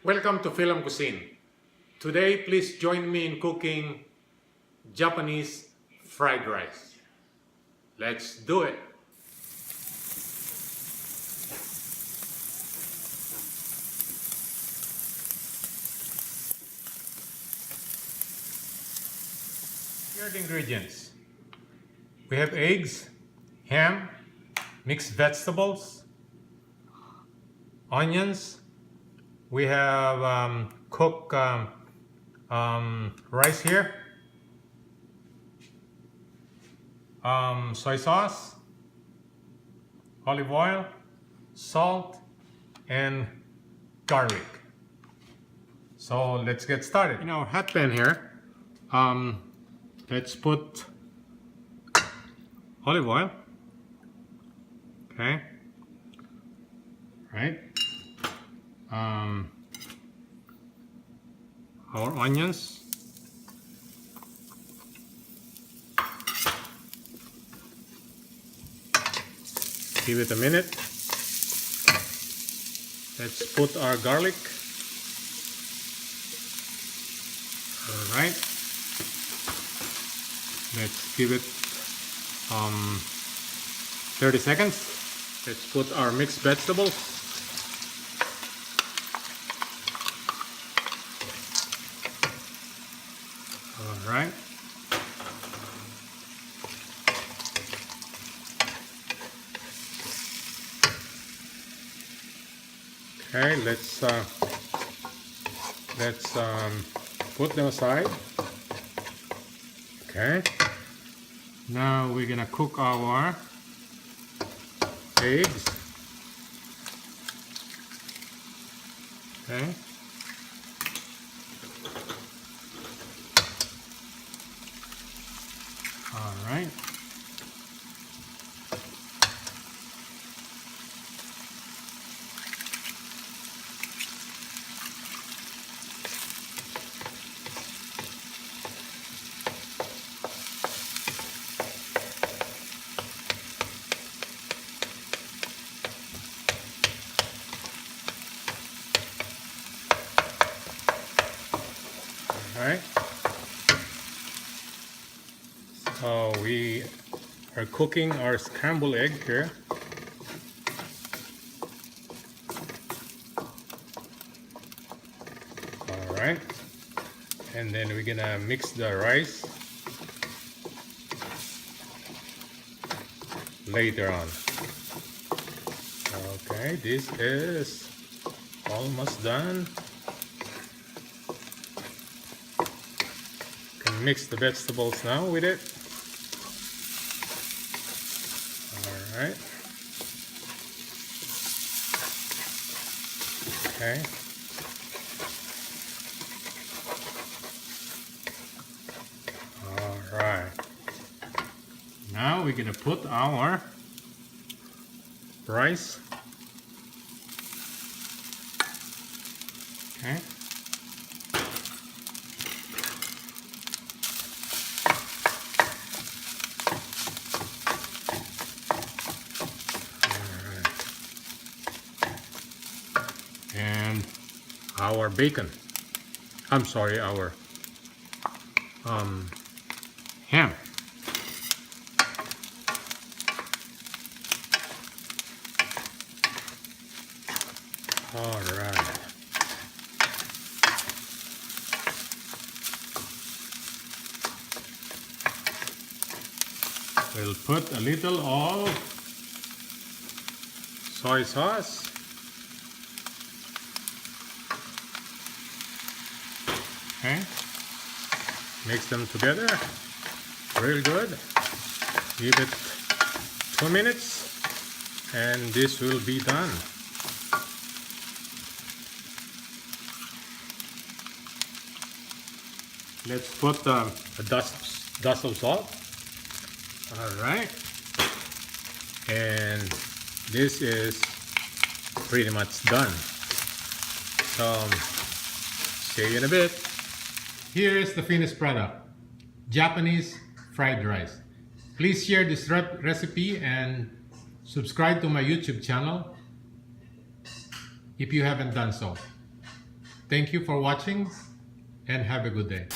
Welcome to FILAM Cuisine. Today, please join me in cooking Japanese fried rice. Let's do it! Here are the ingredients. We have eggs, ham, mixed vegetables, onions. We have cooked rice here, soy sauce, olive oil, salt, and garlic. So let's get started. In our hot pan here, let's put olive oil. Okay. Right. Our onions, give it a minute. Let's put our garlic. All right, let's give it 30 seconds. Let's put our mixed vegetables. All right. Okay, let's put them aside. Okay. Now we're gonna cook our eggs. Okay. All right. All right. So we are cooking our scrambled egg here. All right, and then we're gonna mix the rice later on. Okay, this is almost done. Can mix the vegetables now with it. Alright. Okay. Alright. Now we're gonna put our rice. Okay. And our bacon. I'm sorry, our ham. All right. We'll put a little of soy sauce. Okay, mix them together real good. Give it 2 minutes and this will be done. Let's put a dust of salt. All right, and this is pretty much done. So see you in a bit. Here is the finished product, Japanese fried rice. Please share this recipe and subscribe to my YouTube channel if you haven't done so. Thank you for watching and have a good day.